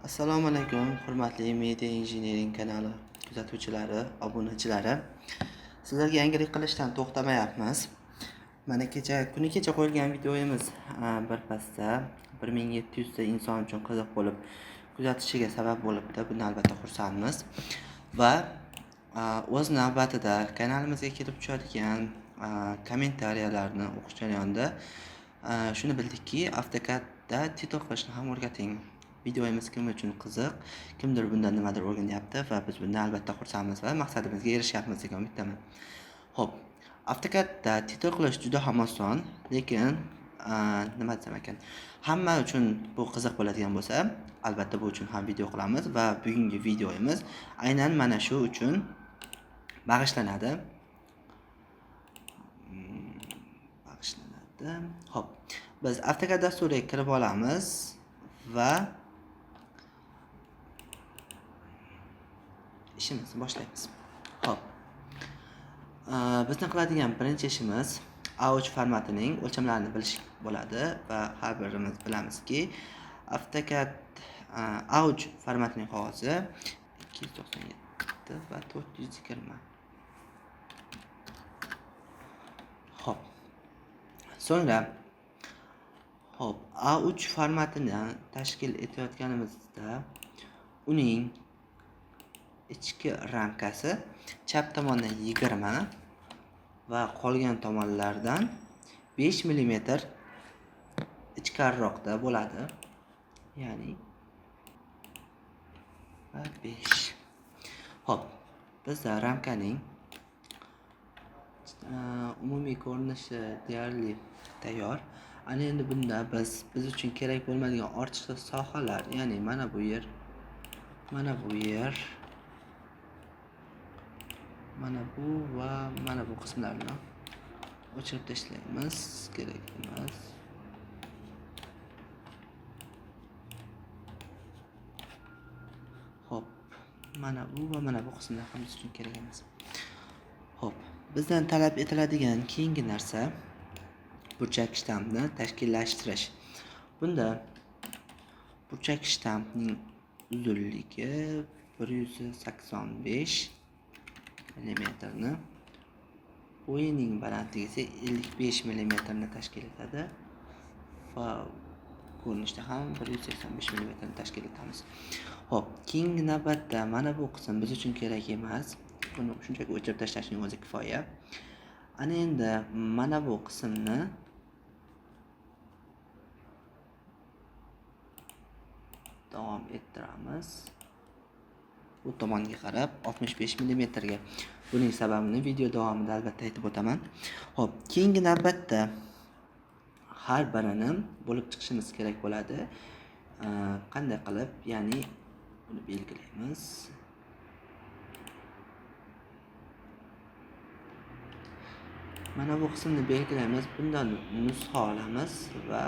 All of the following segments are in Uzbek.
Assalomu alaykum, hurmatli Media Engineering kanali kuzatuvchilari, obunachilari. Sizlarga yangilik qilishdan to'xtamayapmiz. Mana kuni kecha qo'yilgan videomiz birpasda 1700 ta inson uchun qiziq bo'lib kuzatishiga sabab bo'libdi. Bundan albatta xursandmiz. Va o'z navbatida kanalimizga kelib tushadigan kommentariyalarni o'qish jarayonida shuni bildikki, AutoCADda title qilishni ham o'rgating. Videomiz kim uchun qiziq, kimdir bundan nimadir o'rganyapti va biz bundan albatta xursandmiz va maqsadimizga erishyapmiz degan umiddaman. Xo'p, AutoCADda title qilish juda ham oson, lekin nima desam ekan, hamma uchun bu qiziq bo'ladigan bo'lsa, albatta bu uchun ham video qilamiz va bugungi videomiz aynan mana shu uchun bag'ishlanadi. Xo'p, biz AutoCAD dasturiga kirib olamiz va ishimizni boshlaymiz. Xo'p. Bizni qiladigan birinchi ishimiz A3 formatining o'lchamlarini bilish bo'ladi va har birimiz bilamizki, AutoCAD A3 formatining qog'ozi 297 va 420. Xo'p. So'ngra A3 formatini tashkil etayotganimizda uning ichki ramkasi chap tomondan 20 va qolgan tomonlardan 5 mm ichkariroqda bo'ladi. Ya'ni 5. Xo'p, bizda ramkaning umumiy ko'rinishi deyarli tayyor. Ana endi bunda biz uchun kerak bo'lmaydigan ortiqcha sohalar, ya'ni mana bu yer, mana bu yer, mana bu va mana bu qismlarni o'chirib tashlaymiz, kerak emas. Xo'p, mana bu va mana bu qismlar ham biz uchun kerak emas. Xo'p, bizdan talab etiladigan keyingi narsa burchak shtampni tashkillashtirish. Bunda burchak shtampning uzunligi 185 mm, bo'yining balandligi esa 55 mm ni tashkil etadi va ko'rinishda ham 185 mm ni tashkil etamiz. Xo'p, keyingi navbatda mana bu qism biz uchun kerak emas. Buni shunchaki o'chirib tashlashning o'zi kifoya. Ana endi mana bu qismni davom ettiramiz. Bu tomonga qarab 65 mm ga. Buning sababini video davomida albatta aytib o'taman. Xo'p, keyingi navbatda har birini bo'lib chiqishimiz kerak bo'ladi. Qanday qilib? Ya'ni buni belgilaymiz. Mana bu qismni belgilaymiz. Bundan nusxa olamiz va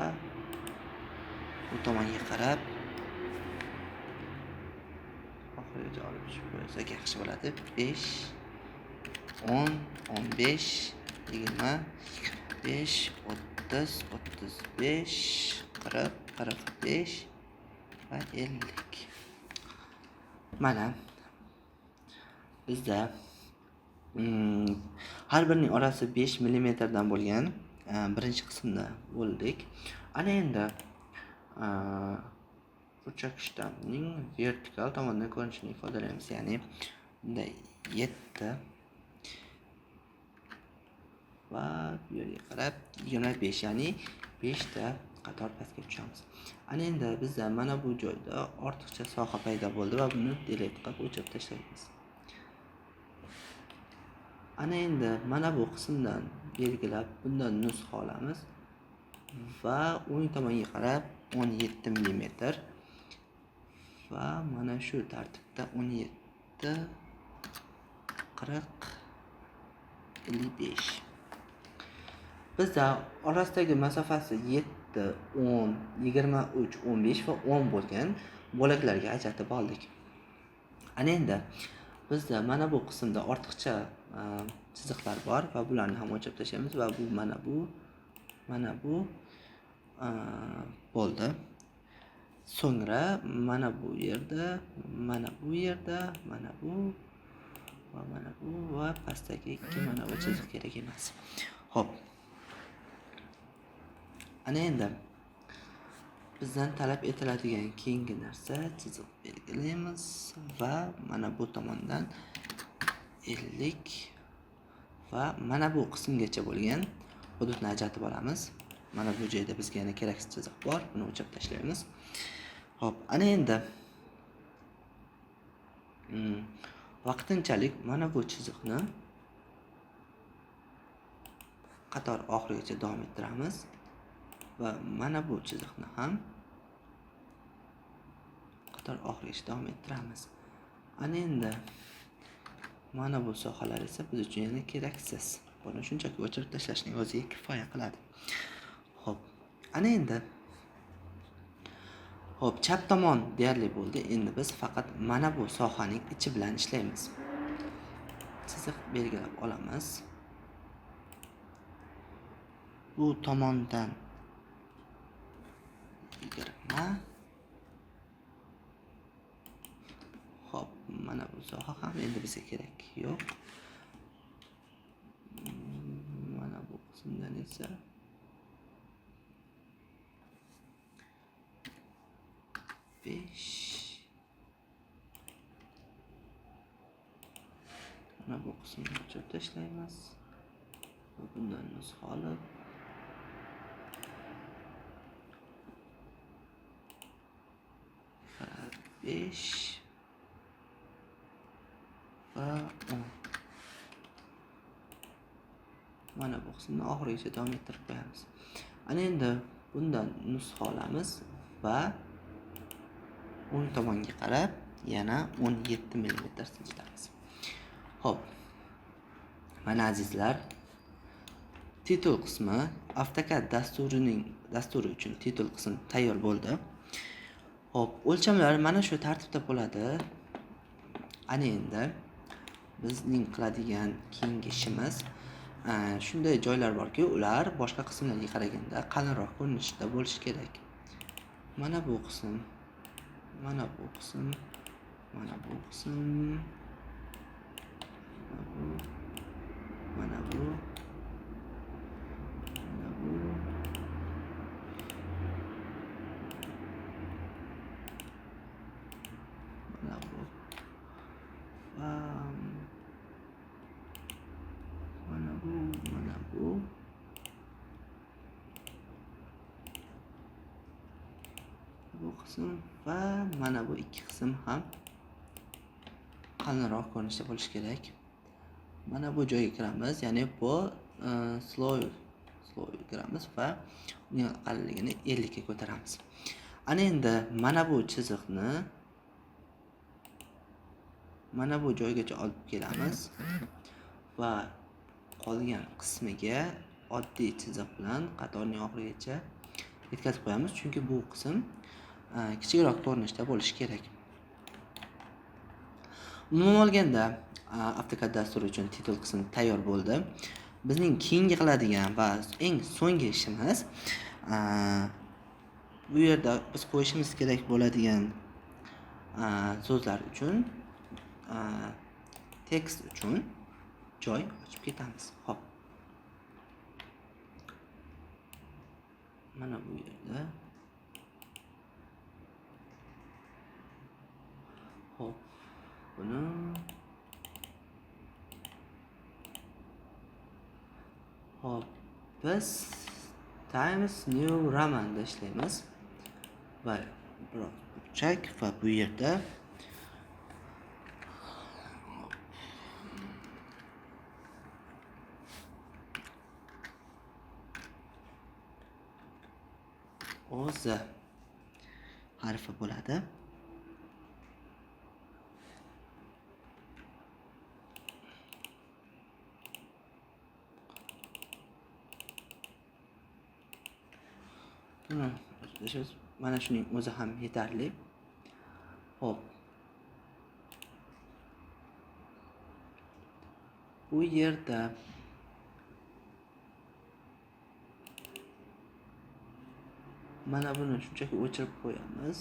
bu tomonga qarab oxiriga olib qo'ysak yaxshi bo'ladi. 5 10 15 20 25 30 35 40 45 va 50. Mana bizda har birining orasi 5 mm dan bo'lgan birinchi qismda bo'ldik. Ana endi burchak shtampning vertikal tomondan ko'rinishini ifodalaymiz. Ya'ni bunda 7 va bu yerga qarab 25, ya'ni 5 ta qator pastga tushamiz. Ana endi bizda mana bu joyda ortiqcha soha paydo bo'ldi va buni delete qilib o'chirib tashlaymiz. Ana endi mana bu qismdan belgilab bundan nusxa olamiz va o'ng tomonga qarab 17 mm va mana shu tartibda 17 40 55. Bizda orasidagi masofasi 7 10 23 15 va 10 bo'lgan bo'laklarga ajratib oldik. Ana endi bizda mana bu qismda ortiqcha chiziqlar bor va bularni ham o'chirib tashlaymiz va bu mana bu bo'ldi. So'ngra mana bu yerda, mana bu yerda, mana bu va pastdagi ikki mana bu chiziq kerak emas. Xo'p. Ana endi bizdan talab etiladigan keyingi narsa chiziq belgilaymiz va mana bu tomondan 50 va mana bu qismgacha bo'lgan hududni ajratib olamiz. Mana bu joyda bizga yana keraksiz chiziq bor, buni o'chirib tashlaymiz. Xo'p, ana endi vaqtinchalik mana bu chiziqni qator oxirigacha davom ettiramiz va mana bu chiziqni ham qator oxirigacha davom ettiramiz. Ana endi mana bu sohalar esa biz uchun yana keraksiz. Buni shunchaki o'chirib tashlashning o'ziga kifoya qiladi. Xo'p, ana endi Xo'p, chap tomon deyarli bo'ldi. Endi biz faqat mana bu sohaning ichi bilan ishlaymiz. Chiziq belgilab olamiz. Bu tomondan 20. Xo'p, mana bu soha ham endi bizga kerak yo'q. Mana bu qismdan esa mana bu qismni o'chirib tashlaymiz. Bundan nusxa olib besh va 10. Mana bu qismni oxirigacha davom ettirib qo'yamiz. Ana endi bundan nusxa olamiz va o'ng tomonga qarab yana 17 mm silitamiz. Xo'p. Mana azizlar, titul qismi AutoCAD dasturi uchun titul qismi tayyor bo'ldi. Xo'p, o'lchamlar mana shu tartibda bo'ladi. Ana endi bizning qiladigan keyingi ishimiz shunday joylar borki, ular boshqa qismlarga qaraganda qalinroq ko'rinishda bo'lishi kerak. Mana bu qism, mana bu qism, mana bu qism, mana bu, mana bu, mana bu, mana bu, mana bu, bu qism va mana bu ikki qism ham qalinroq ko'rinishda bo'lishi kerak. Mana bu joyga kiramiz, ya'ni bu slow kiramiz va uning qalinligini 50 ga ko'taramiz. Ana endi mana bu chiziqni mana bu joygacha olib kelamiz va qolgan qismiga oddiy chiziq bilan qatorning oxirigacha yetkazib qo'yamiz, chunki bu qism kichikroq ko'rinishda bo'lishi kerak. Umuman olganda AutoCAD dasturi uchun titul qismi tayyor bo'ldi. Bizning keyingi qiladigan va eng so'nggi ishimiz bu yerda biz qo'yishimiz kerak bo'ladigan so'zlar uchun tekst uchun joy ochib ketamiz. Xo'p. Mana bu yerda. Xo'p. Buni Hop, biz Times New Roman'da ishlaymiz. Va biroz burchak va bu yerda OZ harfi bo'ladi. Mana shuning o'zi ham yetarli. Hop. Bu yerda Mana buni shunchaki o'chirib qo'yamiz.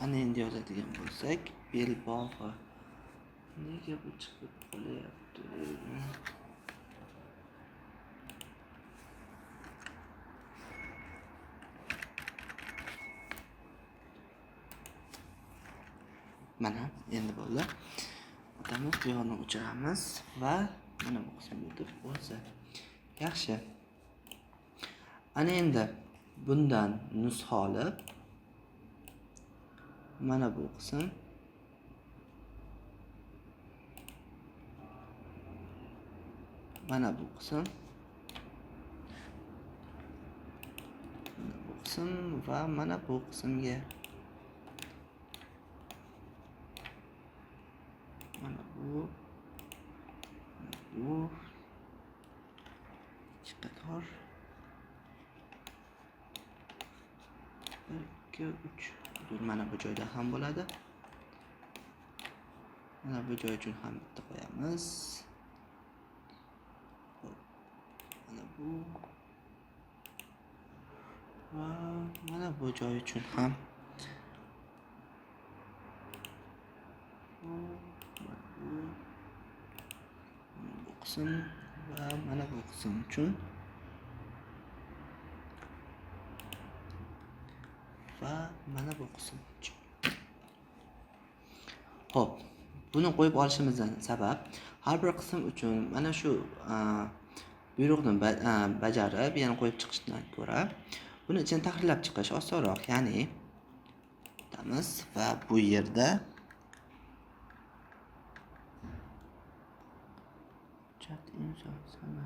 Ana endi yozadigan bo'lsak, belbog'i. Nega bu chiqib qolyapti? Mana endi bo'ldi. O'tamiz, bu yoqni o'chiramiz va mana bu qismni o'tib bo'lsa. Yaxshi. Ana endi bundan nusxa olib mana bu qism mana bu qism va mana bu qismga mana bu ikki qator 1 2 3 mana bu joyda ham bo'ladi. Mana bu joy uchun ham bitta qo'yamiz. Mana bu va mana bu joy uchun ham bu qism va mana bu qism uchun va mana bu qism uchun. Xo'p, buni qo'yib olishimizdan sabab har bir qism uchun mana shu buyruqni bajarib, yana qo'yib chiqishdan ko'ra buni ichini tahrirlab chiqish osonroq. Ya'ni tamiz va bu yerda chat imzo sana.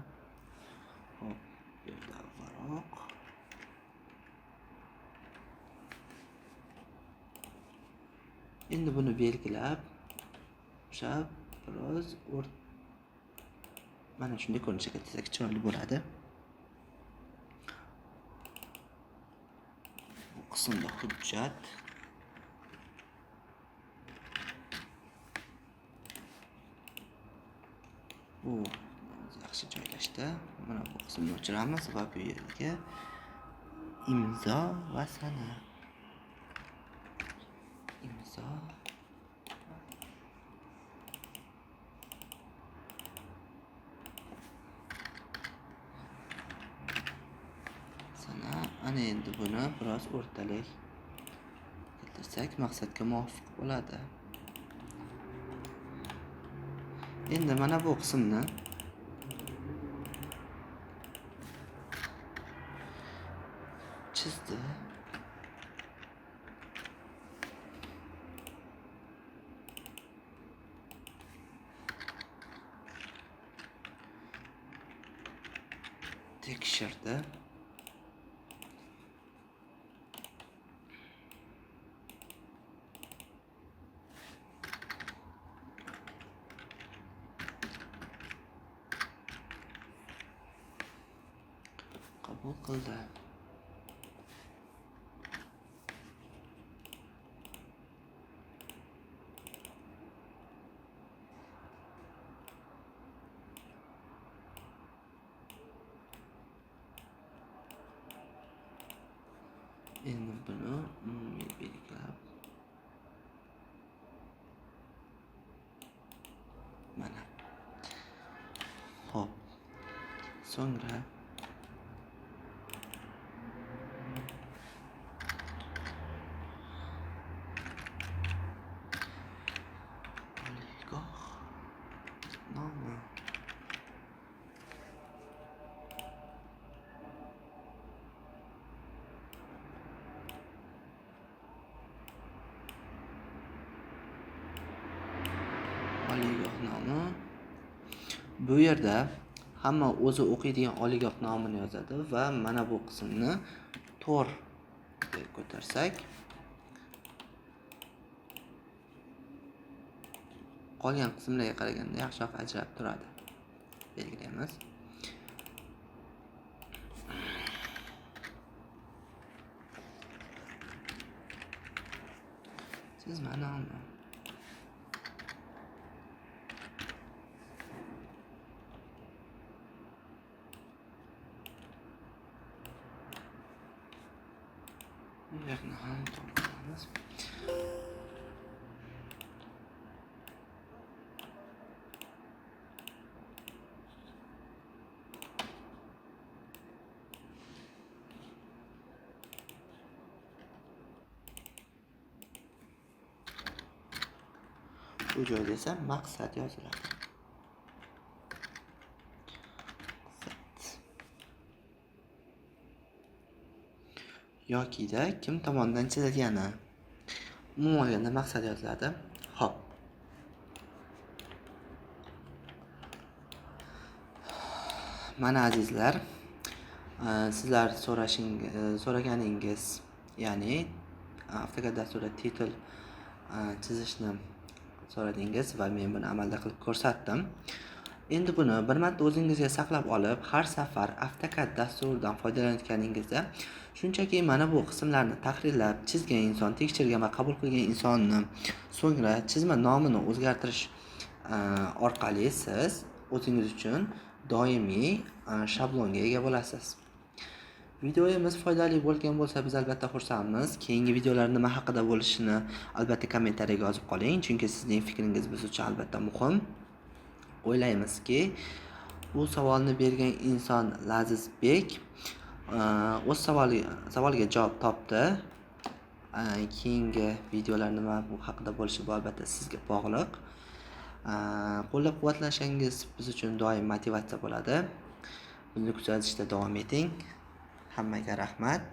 Hop, bu yerda varoq. Endi buni belgilab, o'shab biroz mana shunday ko'rinishga keltirsak chiroyli bo'ladi. Bu qismda hujjat bu yaxshi joylashdi. Mana bu qismni o'chiramiz va bu yerga imzo va sana. Imzo sana. Ana endi buni biroz o'rtalik keltirsak maqsadga muvofiq bo'ladi. Endi mana bu qismni chizdi. Tekshirdi. Qabul qildi. Endi buni umumiy belgilab mana. Xo'p. So'ngra oliygoh nomi bu yerda hamma o'zi o'qiydigan oliygoh nomini yozadi va mana bu qismni to'r deb ko'tarsak qolgan qismlarga qaraganda yaxshiroq ajralib turadi. Belgilaymiz. Siz mana yerni ham to'g'rilamiz. Bu joyda esa maqsad yoziladi. Yokida kim tomonidan chizilgani. Umuman olganda maqsad yoziladi. Hop. Mana azizlar, sizlar so'raganingiz, ya'ni AutoCAD dasturida titul chizishni so'radingiz va men buni amalda qilib ko'rsatdim. Endi buni bir marta o'zingizga saqlab olib, har safar AutoCAD dasturidan foydalanayotganingizda shunchaki mana bu qismlarni tahrirlab, chizgan inson, tekshirgan va qabul qilgan insonni, so'ngra chizma nomini o'zgartirish orqali siz o'zingiz uchun doimiy shablonga ega bo'lasiz. Videomiz foydali bo'lgan bo'lsa, biz albatta xursandmiz. Keyingi videolar nima haqida bo'lishini albatta kommentariyaga yozib qoling, chunki sizning fikringiz biz uchun albatta muhim. O'ylaymizki, bu savolni bergan inson Lazizbek o'z savoliga javob topdi. Keyingi videolar nima bu haqida bo'lishi bu albatta sizga bog'liq. Qo'llab-quvvatlashingiz biz uchun doim motivatsiya bo'ladi. Bizni kuzatishda davom eting. Hammaga rahmat.